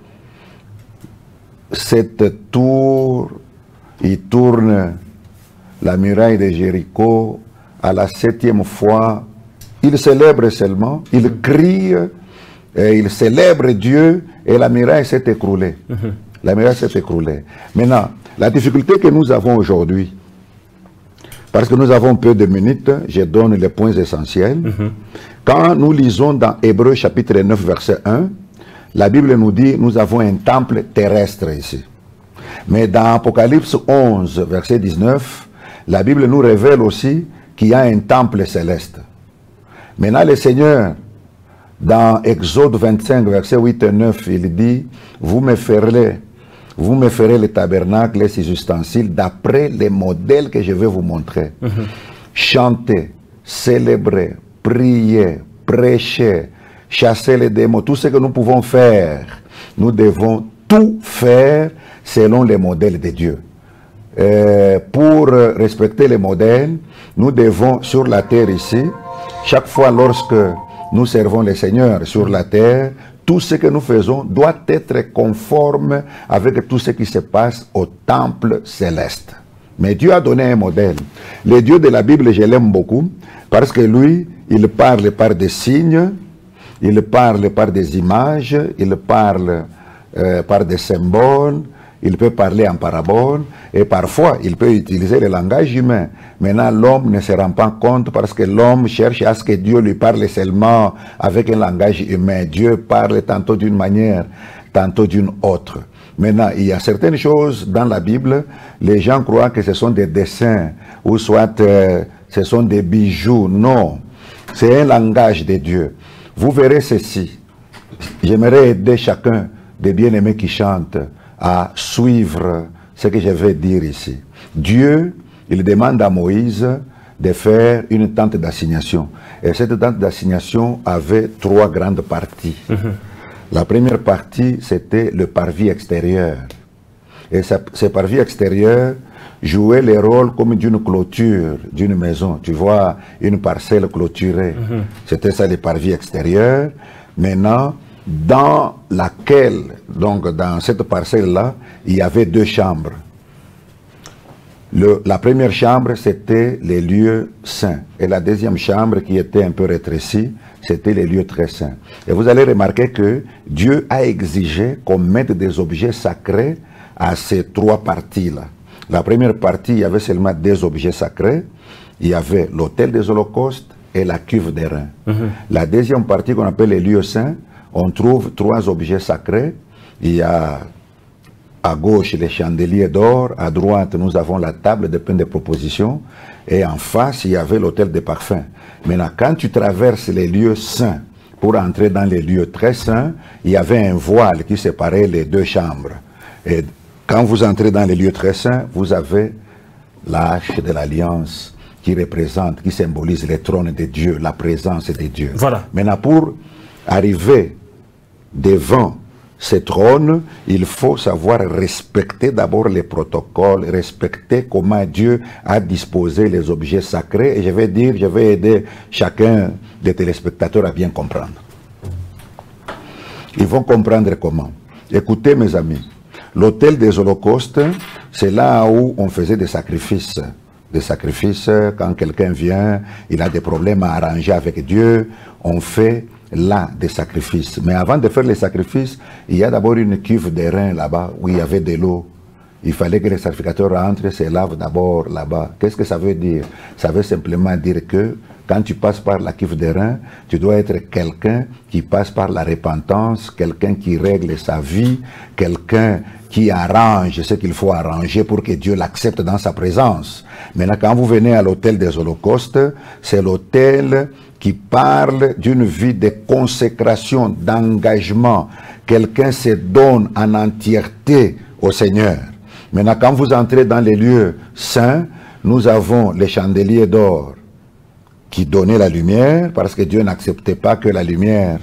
7 tours, il tourne la muraille de Jéricho. À la 7e fois, il célèbre seulement, il crie, et il célèbre Dieu, et la muraille s'est écroulée. La muraille s'est écroulée. Maintenant, la difficulté que nous avons aujourd'hui, parce que nous avons peu de minutes, je donne les points essentiels. Quand nous lisons dans Hébreux chapitre 9, verset 1, la Bible nous dit, nous avons un temple terrestre ici. Mais dans Apocalypse 11, verset 19, la Bible nous révèle aussi qu'il y a un temple céleste. Maintenant, le Seigneur, dans Exode 25, verset 8 et 9, il dit, vous me ferez le tabernacle et ses ustensiles d'après les modèles que je vais vous montrer. Chanter, célébrer, prier, prêcher, chasser les démons, tout ce que nous pouvons faire, nous devons tout faire selon les modèles de Dieu. Pour respecter les modèles, nous devons sur la terre ici, chaque fois lorsque nous servons le Seigneur sur la terre, tout ce que nous faisons doit être conforme avec tout ce qui se passe au temple céleste. Mais Dieu a donné un modèle. Le Dieu de la Bible, je l'aime beaucoup, parce que lui, il parle par des signes, il parle par des images, il parle par des symboles, il peut parler en parabole, et parfois, il peut utiliser le langage humain. Maintenant, l'homme ne se rend pas compte parce que l'homme cherche à ce que Dieu lui parle seulement avec un langage humain. Dieu parle tantôt d'une manière, tantôt d'une autre. Maintenant, il y a certaines choses dans la Bible, les gens croient que ce sont des dessins, ou soit ce sont des bijoux. Non, c'est un langage de Dieu. Vous verrez ceci. J'aimerais aider chacun des bien-aimés qui chantent à suivre ce que je vais dire ici. Dieu, il demande à Moïse de faire une tente d'assignation. Et cette tente d'assignation avait 3 grandes parties. La première partie, c'était le parvis extérieur. Et ce parvis extérieur jouait le rôle comme d'une clôture d'une maison. Tu vois, une parcelle clôturée. C'était ça le parvis extérieur. Maintenant, dans laquelle, donc dans cette parcelle-là, il y avait 2 chambres. La première chambre, c'était les lieux saints. Et la deuxième chambre, qui était un peu rétrécie, c'était les lieux très saints. Et vous allez remarquer que Dieu a exigé qu'on mette des objets sacrés à ces 3 parties-là. La première partie, il y avait seulement 2 objets sacrés. Il y avait l'autel des holocaustes et la cuve d'airain. La deuxième partie, qu'on appelle les lieux saints, on trouve 3 objets sacrés. Il y a à gauche les chandeliers d'or, à droite nous avons la table de pain de proposition, et en face il y avait l'autel de parfum. Maintenant, quand tu traverses les lieux saints pour entrer dans les lieux très saints, il y avait un voile qui séparait les 2 chambres. Et quand vous entrez dans les lieux très saints, vous avez la hache de l'alliance qui représente, qui symbolise le trône de Dieu, la présence de Dieu. Voilà. Maintenant, pour arriver devant ce trône, il faut savoir respecter d'abord les protocoles, respecter comment Dieu a disposé les objets sacrés. Et je vais aider chacun des téléspectateurs à bien comprendre. Ils vont comprendre comment. Écoutez mes amis, l'autel des holocaustes, c'est là où on faisait des sacrifices. Des sacrifices, quand quelqu'un vient, il a des problèmes à arranger avec Dieu, on fait là des sacrifices. Mais avant de faire les sacrifices, il y a d'abord une cuve d'airain là-bas où il y avait de l'eau. Il fallait que les sacrificateurs rentrent, se lavent d'abord là-bas. Qu'est-ce que ça veut dire? Ça veut simplement dire que quand tu passes par la cuve d'airain, tu dois être quelqu'un qui passe par la repentance, quelqu'un qui règle sa vie, quelqu'un qui arrange ce qu'il faut arranger pour que Dieu l'accepte dans sa présence. Maintenant, quand vous venez à l'autel des holocaustes, c'est l'autel qui parle d'une vie de consécration, d'engagement. Quelqu'un se donne en entièreté au Seigneur. Maintenant, quand vous entrez dans les lieux saints, nous avons les chandeliers d'or qui donnaient la lumière, parce que Dieu n'acceptait pas que la lumière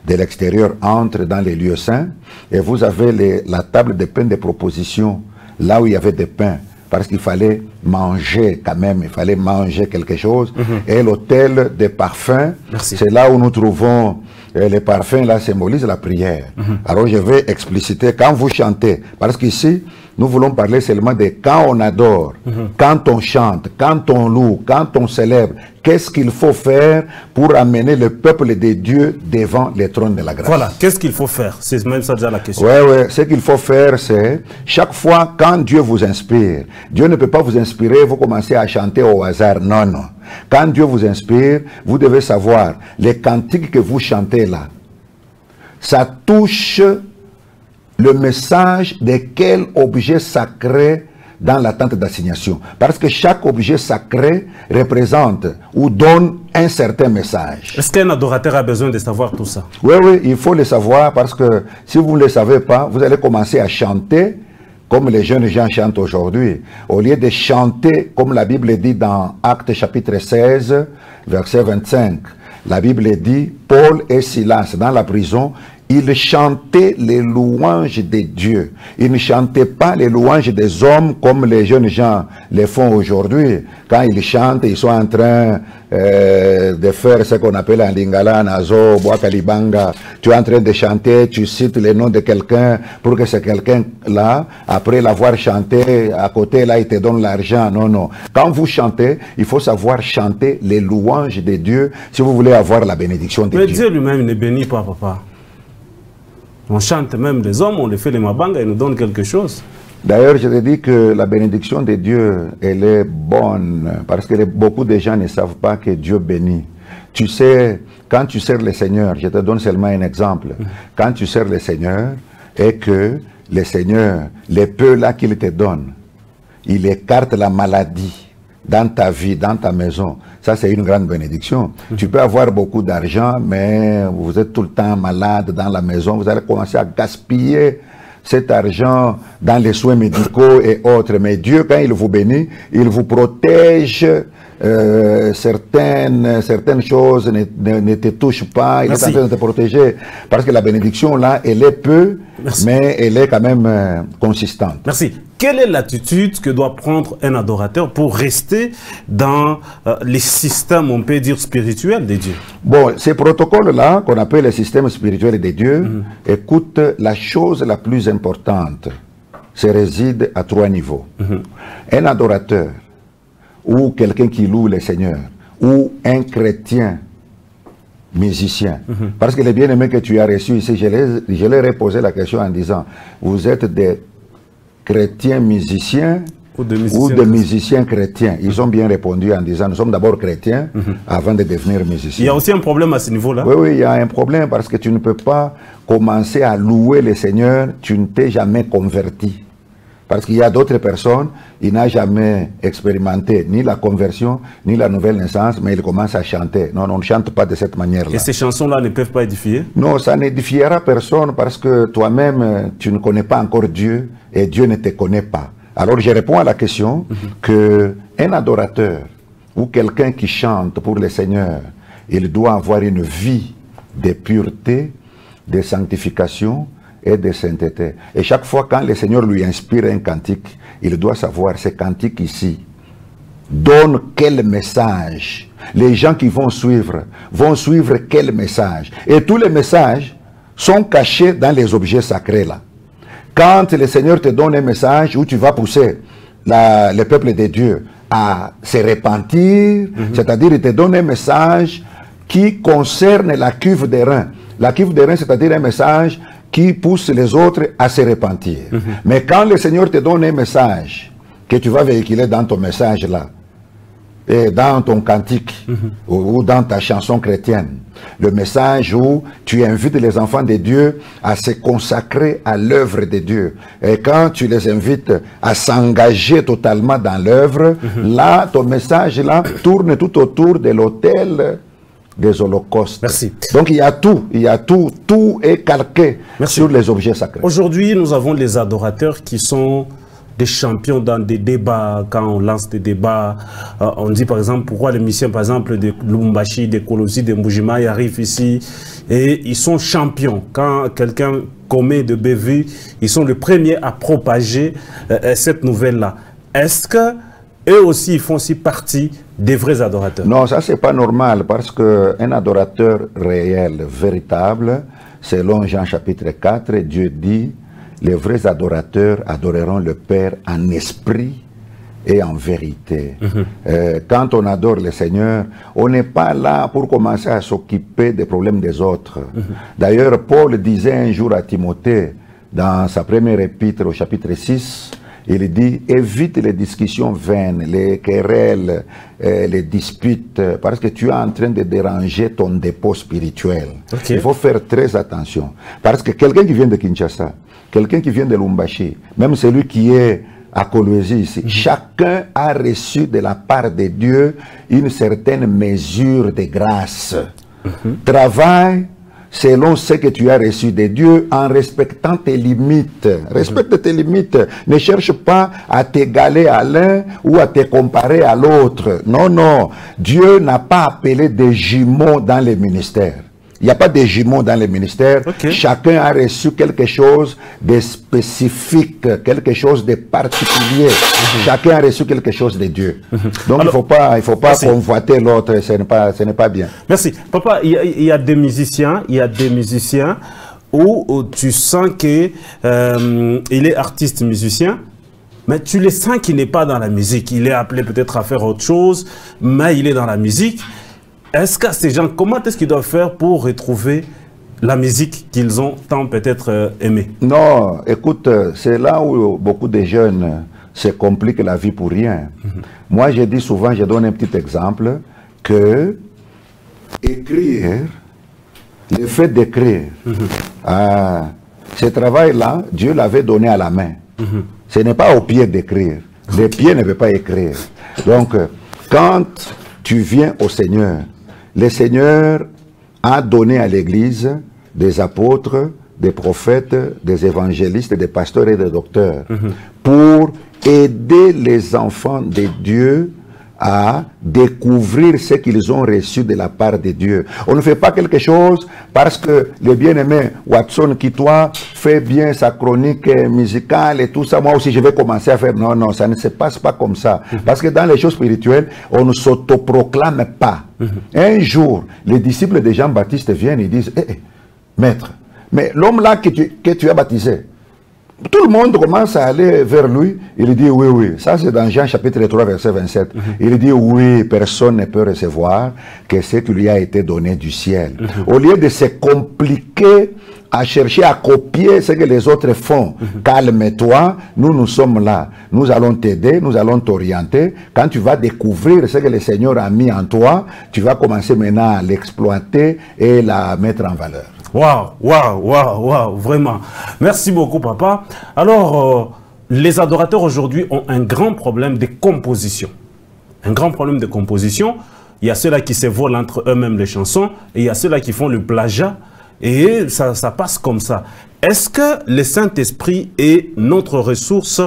de l'extérieur entre dans les lieux saints. Et vous avez la table de pain de proposition, là où il y avait des pains parce qu'il fallait manger quand même, il fallait manger quelque chose. Et l'autel des parfums, c'est là où nous trouvons les parfums, là symbolisent la prière. Alors je vais expliciter quand vous chantez, parce qu'ici, nous voulons parler seulement de quand on adore, quand on chante, quand on loue, quand on célèbre. Qu'est-ce qu'il faut faire pour amener le peuple de Dieu devant les trônes de la grâce? Voilà, qu'est-ce qu'il faut faire? C'est même ça déjà la question. Oui, ce qu'il faut faire, c'est chaque fois quand Dieu vous inspire, Dieu ne peut pas vous inspirer, vous commencez à chanter au hasard. Non, non. Quand Dieu vous inspire, vous devez savoir, les cantiques que vous chantez là, ça touche le message de quel objet sacré dans l'attente d'assignation. Parce que chaque objet sacré représente ou donne un certain message. Est-ce qu'un adorateur a besoin de savoir tout ça? Oui, oui, il faut le savoir parce que si vous ne le savez pas, vous allez commencer à chanter comme les jeunes gens chantent aujourd'hui. Au lieu de chanter, comme la Bible dit dans Actes chapitre 16, verset 25, la Bible dit, Paul et Silas, dans la prison, ils chantaient les louanges de Dieu. Ils ne chantaient pas les louanges des hommes comme les jeunes gens les font aujourd'hui. Quand ils chantent, ils sont en train de faire ce qu'on appelle en lingala, nazo, boakalibanga. Tu es en train de chanter, tu cites le nom de quelqu'un pour que ce quelqu'un-là, après l'avoir chanté, à côté, là, il te donne l'argent. Non, non. Quand vous chantez, il faut savoir chanter les louanges de Dieu si vous voulez avoir la bénédiction de Dieu. Mais Dieu lui-même ne bénit pas, papa. On chante même les hommes, on les fait les mabangas, ils nous donnent quelque chose. D'ailleurs, je te dis que la bénédiction de Dieu, elle est bonne, parce que beaucoup de gens ne savent pas que Dieu bénit. Tu sais, quand tu sers le Seigneur, je te donne seulement un exemple, quand tu sers le Seigneur, et que le Seigneur, les peu là qu'il te donne, il écarte la maladie dans ta vie, dans ta maison. Ça, c'est une grande bénédiction. Tu peux avoir beaucoup d'argent, mais vous êtes tout le temps malade dans la maison. Vous allez commencer à gaspiller cet argent dans les soins médicaux et autres. Mais Dieu, quand il vous bénit, il vous protège. Certaines choses ne te touchent pas. Il est en train de te protéger. Parce que la bénédiction, là, elle est peu, mais elle est quand même consistante. Merci. Quelle est l'attitude que doit prendre un adorateur pour rester dans les systèmes, on peut dire, spirituels de Dieu? Bon, ces protocoles-là, qu'on appelle les systèmes spirituels de Dieu, écoute, la chose la plus importante, ça réside à 3 niveaux. Un adorateur, ou quelqu'un qui loue le Seigneur, ou un chrétien musicien. Parce que les bien-aimés que tu as reçus ici, je leur ai posé la question en disant, vous êtes des chrétiens musiciens ou de musiciens chrétiens? Ils ont bien répondu en disant, nous sommes d'abord chrétiens avant de devenir musiciens. Il y a aussi un problème à ce niveau-là? Oui, oui, il y a un problème parce que tu ne peux pas commencer à louer le Seigneur, tu ne t'es jamais converti. Parce qu'il y a d'autres personnes, ils n'ont jamais expérimenté ni la conversion, ni la nouvelle naissance, mais ils commencent à chanter. Non, on ne chante pas de cette manière-là. Et ces chansons-là ne peuvent pas édifier? Non, ça n'édifiera personne parce que toi-même, tu ne connais pas encore Dieu et Dieu ne te connaît pas. Alors je réponds à la question qu'un adorateur ou quelqu'un qui chante pour le Seigneur, il doit avoir une vie de pureté, de sanctification et de sainteté. Et chaque fois quand le Seigneur lui inspire un cantique, il doit savoir ce cantique ici donne quel message. Les gens qui vont suivre quel message. Et tous les messages sont cachés dans les objets sacrés là. Quand le Seigneur te donne un message où tu vas pousser le peuple de Dieu à se repentir, c'est-à-dire il te donne un message qui concerne la cuve des reins. La cuve des reins, c'est-à-dire un message qui pousse les autres à se repentir. Mais quand le Seigneur te donne un message que tu vas véhiculer dans ton message là, et dans ton cantique ou dans ta chanson chrétienne, le message où tu invites les enfants de Dieu à se consacrer à l'œuvre de Dieu. Et quand tu les invites à s'engager totalement dans l'œuvre, là, ton message là tourne tout autour de l'autel des holocaustes. Merci. Donc il y a tout est calqué sur les objets sacrés. Aujourd'hui, nous avons les adorateurs qui sont des champions dans des débats. Quand on lance des débats, on dit par exemple pourquoi les musiciens par exemple de Lumbashi, de Kolosi, de Mbujima, ils arrivent ici et ils sont champions. Quand quelqu'un commet de bévues, ils sont les premiers à propager cette nouvelle-là. est-ce que eux aussi font aussi partie des vrais adorateurs? Non, ça c'est pas normal parce qu'un adorateur réel, véritable, selon Jean chapitre 4, Dieu dit, les vrais adorateurs adoreront le Père en esprit et en vérité. Quand on adore le Seigneur, on n'est pas là pour commencer à s'occuper des problèmes des autres. D'ailleurs, Paul disait un jour à Timothée, dans sa première épître au chapitre 6, il dit, évite les discussions vaines, les querelles, les disputes, parce que tu es en train de déranger ton dépôt spirituel. Il faut faire très attention. Parce que quelqu'un qui vient de Kinshasa, quelqu'un qui vient de Lumbashi, même celui qui est à Kolwezi ici, chacun a reçu de la part de Dieu une certaine mesure de grâce. Travaille selon ce que tu as reçu de Dieu en respectant tes limites. Respecte tes limites. Ne cherche pas à t'égaler à l'un ou à te comparer à l'autre. Non, non. Dieu n'a pas appelé des jumeaux dans les ministères. Il n'y a pas de jumeaux dans les ministères. Chacun a reçu quelque chose de spécifique, quelque chose de particulier. Chacun a reçu quelque chose de Dieu. Donc alors, il ne faut pas convoiter l'autre, ce n'est pas bien. Merci. Papa, il y a des musiciens, où tu sens qu'il est artiste musicien, mais tu le sens qu'il n'est pas dans la musique. Il est appelé peut-être à faire autre chose, mais il est dans la musique. Est-ce que ces gens, comment est-ce qu'ils doivent faire pour retrouver la musique qu'ils ont tant peut-être aimée? Non, écoute, c'est là où beaucoup de jeunes se compliquent la vie pour rien. Moi, je dis souvent, je donne un petit exemple, que écrire, le fait d'écrire, ce travail-là, Dieu l'avait donné à la main. Ce n'est pas au pied d'écrire. Le pied ne veut pas écrire. Donc, quand tu viens au Seigneur, le Seigneur a donné à l'Église des apôtres, des prophètes, des évangélistes, des pasteurs et des docteurs pour aider les enfants de Dieu à découvrir ce qu'ils ont reçu de la part de Dieu. On ne fait pas quelque chose parce que le bien-aimé Watson qui toi fait bien sa chronique musicale et tout ça, moi aussi je vais commencer à faire. Non, non, ça ne se passe pas comme ça. Parce que dans les choses spirituelles, on ne s'autoproclame pas. Un jour, les disciples de Jean-Baptiste viennent et disent, maître, mais l'homme là que tu as baptisé, tout le monde commence à aller vers lui. Il dit oui, oui. Ça, c'est dans Jean chapitre 3, verset 27. Il dit oui, personne ne peut recevoir que ce qui lui a été donné du ciel. Au lieu de se compliquer à chercher à copier ce que les autres font, calme-toi, nous sommes là. Nous allons t'aider, nous allons t'orienter. Quand tu vas découvrir ce que le Seigneur a mis en toi, tu vas commencer maintenant à l'exploiter et la mettre en valeur. Waouh, waouh, waouh, waouh, vraiment. Merci beaucoup, papa. Alors, les adorateurs aujourd'hui ont un grand problème de composition. Un grand problème de composition. Il y a ceux-là qui se volent entre eux-mêmes les chansons et il y a ceux-là qui font le plagiat. Et ça passe comme ça. Est-ce que le Saint-Esprit est notre ressource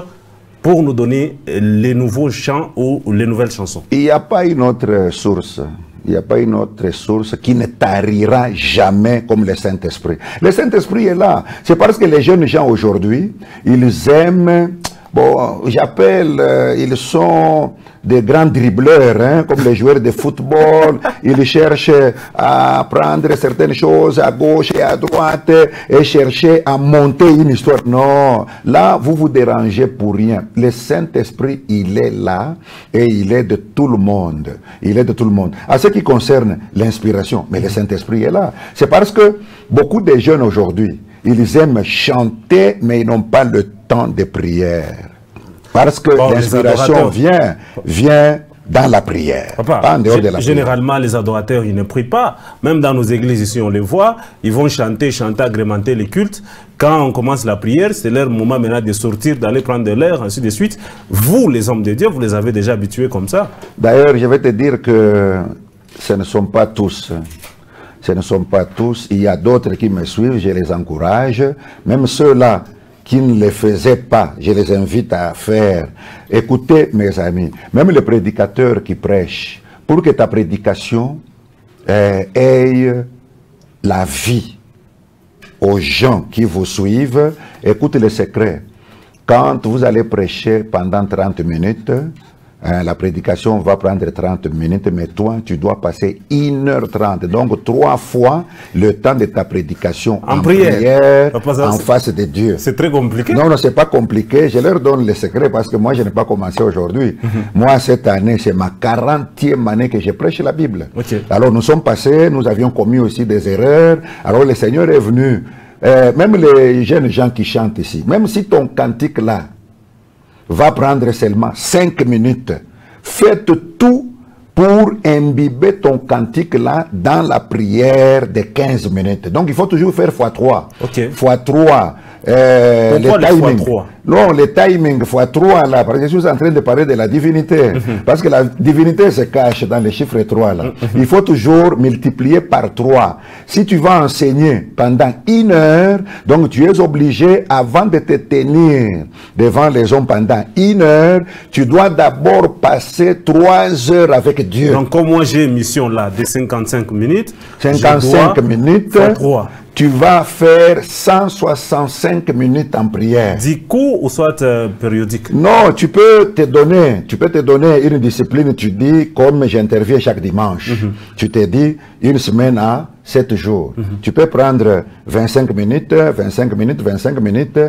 pour nous donner les nouveaux chants ou les nouvelles chansons? Il n'y a pas une autre source. Il n'y a pas une autre source qui ne tarira jamais comme le Saint-Esprit. Le Saint-Esprit est là. C'est parce que les jeunes gens aujourd'hui, ils aiment, bon, j'appelle, ils sont des grands dribbleurs, hein, comme les joueurs de football. Ils cherchent à prendre certaines choses à gauche et à droite et chercher à monter une histoire. Non, là, vous vous dérangez pour rien. Le Saint-Esprit, il est là et il est de tout le monde. Il est de tout le monde. À ce qui concerne l'inspiration, mais le Saint-Esprit est là. C'est parce que beaucoup de jeunes aujourd'hui, ils aiment chanter, mais ils n'ont pas le temps de prière. Parce que l'inspiration vient dans la prière, papa, pas en dehors de la généralement, les adorateurs, ils ne prient pas. Même dans nos églises ici, on les voit. Ils vont chanter, agrémenter les cultes. Quand on commence la prière, c'est leur moment maintenant de sortir, d'aller prendre de l'air, ainsi de suite. Vous, les hommes de Dieu, vous les avez déjà habitués comme ça. D'ailleurs, je vais te dire que ce ne sont pas tous. Ce ne sont pas tous. Il y a d'autres qui me suivent, je les encourage. Même ceux-là qui ne le faisaient pas, je les invite à faire. Écoutez, mes amis, même les prédicateurs qui prêchent, pour que ta prédication ait la vie aux gens qui vous suivent, écoute le secret. quand vous allez prêcher pendant 30 minutes, la prédication va prendre 30 minutes, mais toi, tu dois passer 1h30. Donc, 3 fois le temps de ta prédication en prière en face de Dieu. C'est très compliqué. Non, non, c'est pas compliqué. Je leur donne le secret parce que moi, je n'ai pas commencé aujourd'hui. Moi, cette année, c'est ma 40e année que je prêche la Bible. Alors, nous sommes passés, nous avions commis aussi des erreurs. Alors, le Seigneur est venu. Même les jeunes gens qui chantent ici, même si ton cantique là va prendre seulement 5 minutes, faites tout pour imbiber ton cantique là dans la prière de 15 minutes. Donc il faut toujours faire x3. x3. Le timing. Non, le timing x3 là, parce que je suis en train de parler de la divinité. Parce que la divinité se cache dans le chiffre 3 là. Il faut toujours multiplier par 3. Si tu vas enseigner pendant 1 heure, donc tu es obligé, avant de te tenir devant les hommes pendant 1 heure, tu dois d'abord passer 3 heures avec Dieu. Donc comme moi j'ai une mission là de 55 minutes, 55 minutes, tu vas faire 165 minutes en prière. 10 cours ou soit périodique? Non, tu peux te donner une discipline, tu dis, comme j'interviens chaque dimanche, tu te dis une semaine à 7 jours. Tu peux prendre 25 minutes, 25 minutes, 25 minutes.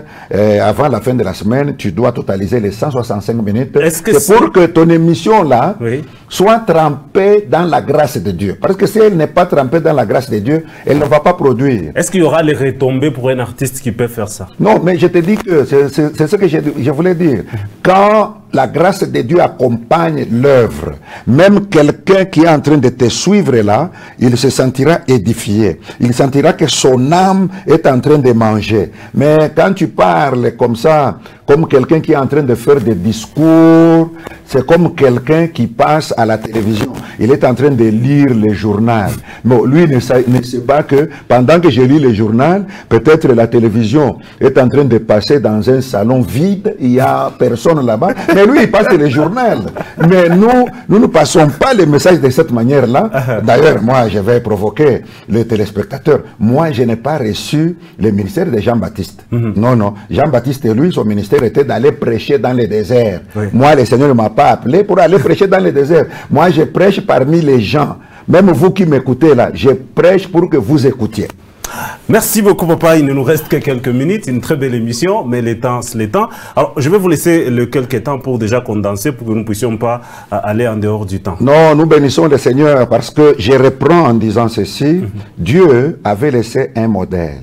Avant la fin de la semaine, tu dois totaliser les 165 minutes. C'est pour que ton émission là soit trempée dans la grâce de Dieu. Parce que si elle n'est pas trempée dans la grâce de Dieu, elle ne va pas produire. Est-ce qu'il y aura les retombées pour un artiste qui peut faire ça? Non, mais je te dis que c'est ce que je voulais dire. Quand la grâce de Dieu accompagne l'œuvre, même quelqu'un qui est en train de te suivre là, il se sentira édifié. Il sentira que son âme est en train de manger. Mais quand tu parles comme ça, comme quelqu'un qui est en train de faire des discours, c'est comme quelqu'un qui passe à la télévision. Il est en train de lire le journal. Mais lui ne sait pas que pendant que je lis le journal, peut-être la télévision est en train de passer dans un salon vide, il n'y a personne là-bas, mais lui il passe le journal. Mais nous ne passons pas les messages de cette manière-là. D'ailleurs, moi je vais provoquer les téléspectateurs. Moi je n'ai pas reçu le ministère de Jean-Baptiste. Non, non. Jean-Baptiste, lui, son ministère était d'aller prêcher dans le désert. Moi, le Seigneur ne m'a pas appelé pour aller prêcher dans le désert. Moi, je prêche parmi les gens. Même vous qui m'écoutez là, je prêche pour que vous écoutiez. Merci beaucoup, papa. Il ne nous reste que quelques minutes. Une très belle émission, mais les temps, c'est les temps. Alors, je vais vous laisser quelques temps pour déjà condenser, pour que nous ne puissions pas aller en dehors du temps. Non, nous bénissons le Seigneur parce que je reprends en disant ceci. Dieu avait laissé un modèle.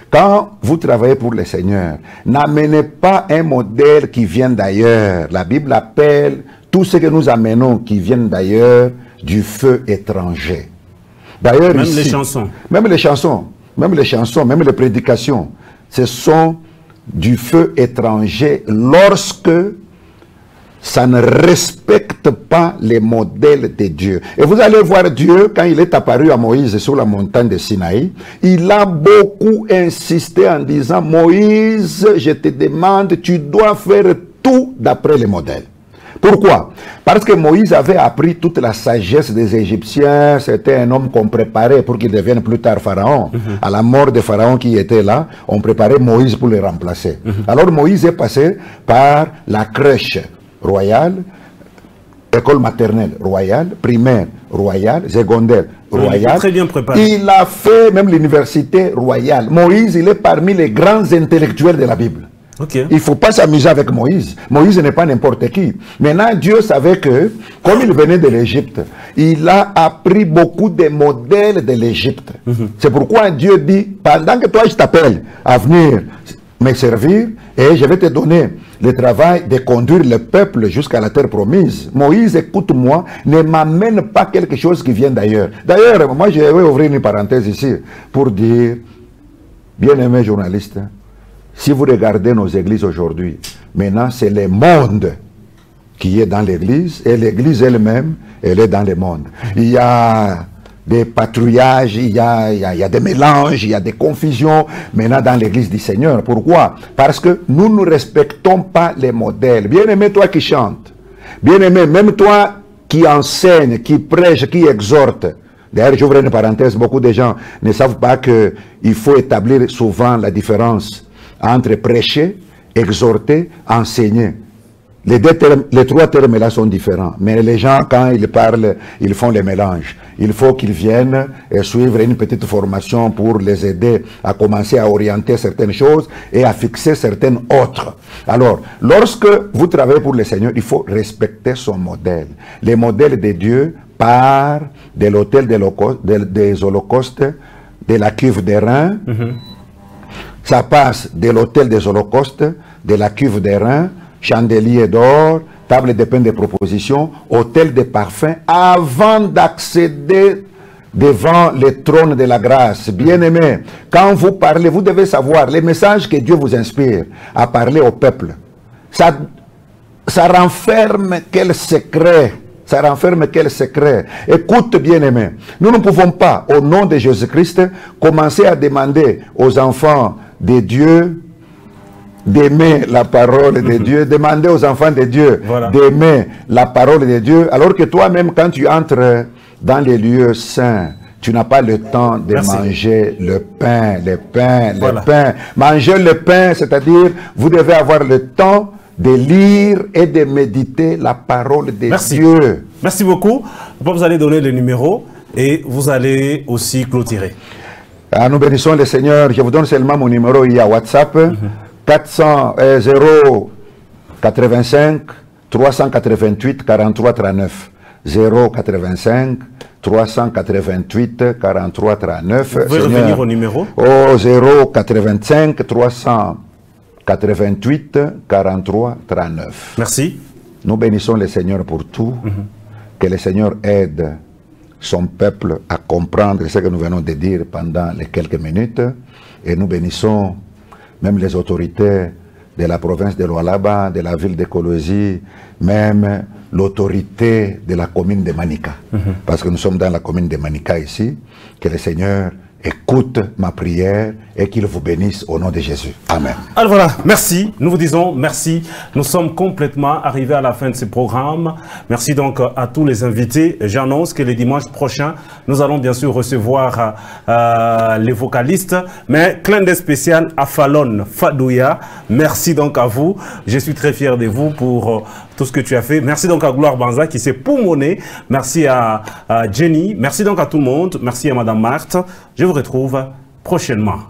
Quand vous travaillez pour le Seigneur, n'amenez pas un modèle qui vient d'ailleurs. La Bible appelle tout ce que nous amenons qui viennent d'ailleurs du feu étranger. D'ailleurs, même les chansons. Même les chansons, même les prédications, ce sont du feu étranger lorsque ça ne respecte pas les modèles de Dieu. Et vous allez voir Dieu, quand il est apparu à Moïse sur la montagne de Sinaï, il a beaucoup insisté en disant, Moïse, je te demande, tu dois faire tout d'après les modèles. Pourquoi? Parce que Moïse avait appris toute la sagesse des Égyptiens. C'était un homme qu'on préparait pour qu'il devienne plus tard Pharaon. À la mort de Pharaon qui était là, on préparait Moïse pour le remplacer. Alors Moïse est passé par la crèche royale, école maternelle royale, primaire royale, secondaire royale. Très bien préparé. Il a fait même l'université royale. Moïse, il est parmi les grands intellectuels de la Bible. Il ne faut pas s'amuser avec Moïse. Moïse n'est pas n'importe qui. Maintenant, Dieu savait que, comme il venait de l'Égypte, il a appris beaucoup des modèles de l'Égypte. C'est pourquoi Dieu dit, pendant que toi je t'appelle à venir me servir, et je vais te donner le travail de conduire le peuple jusqu'à la terre promise. Moïse, écoute-moi, ne m'amène pas quelque chose qui vient d'ailleurs. D'ailleurs, moi je vais ouvrir une parenthèse ici pour dire, bien-aimés journalistes, si vous regardez nos églises aujourd'hui, maintenant c'est le monde qui est dans l'église et l'église elle-même, elle est dans le monde. Il y a des patrouillages, il y a des mélanges, il y a des confusions maintenant dans l'église du Seigneur. Pourquoi? Parce que nous ne respectons pas les modèles. Bien-aimé, toi qui chantes, bien-aimé, même toi qui enseigne, qui prêche, qui exhorte. D'ailleurs, j'ouvre une parenthèse, beaucoup de gens ne savent pas qu'il faut établir souvent la différence entre prêcher exhorter, enseigner. Les 3 termes là sont différents, mais les gens, quand ils parlent, ils font les mélanges. Il faut qu'ils viennent et suivre une petite formation pour les aider à commencer à orienter certaines choses et à fixer certaines autres. Alors, lorsque vous travaillez pour le Seigneur, il faut respecter son modèle. Les modèles de Dieu partent de l'autel des holocaustes, de la cuve des reins. Ça passe de l'autel des holocaustes, de la cuve des reins, chandelier d'or, table de pain de proposition, autel de parfum, avant d'accéder devant le trône de la grâce. Bien-aimés, quand vous parlez, vous devez savoir, les messages que Dieu vous inspire à parler au peuple, ça renferme quel secret? Ça renferme quel secret? Écoute, bien-aimés, nous ne pouvons pas, au nom de Jésus-Christ, commencer à demander aux enfants de Dieu d'aimer la parole de Dieu, demander aux enfants de Dieu d'aimer la parole de Dieu, alors que toi-même, quand tu entres dans les lieux saints, tu n'as pas le temps de manger le pain, le pain. Manger le pain, c'est-à-dire, vous devez avoir le temps de lire et de méditer la parole de Dieu. Merci beaucoup. Vous allez donner le numéro et vous allez aussi clôturer. Nous bénissons le Seigneur. Je vous donne seulement mon numéro, il y a WhatsApp. 085 388 43 39 085 388 43 39. Vous pouvez revenir au numéro? Au 085 388 43 39. Merci. Nous bénissons le Seigneur pour tout. Que le Seigneur aide son peuple à comprendre ce que nous venons de dire pendant les quelques minutes. Et nous bénissons même les autorités de la province de Lualaba, de la ville de Kolwezi, même l'autorité de la commune de Manika. Parce que nous sommes dans la commune de Manika ici. Que le Seigneur écoute ma prière et qu'il vous bénisse au nom de Jésus. Amen. Alors voilà, merci. Nous vous disons merci. Nous sommes complètement arrivés à la fin de ce programme. Merci donc à tous les invités. J'annonce que le dimanche prochain, nous allons bien sûr recevoir les vocalistes, mais clin d'œil spécial à Falon Fadouya. Merci donc à vous. Je suis très fier de vous pour tout ce que tu as fait. Merci donc à Gloire Banza qui s'est poumonné. Merci à Jenny. Merci donc à tout le monde. Merci à Madame Marthe. Je vous retrouve prochainement.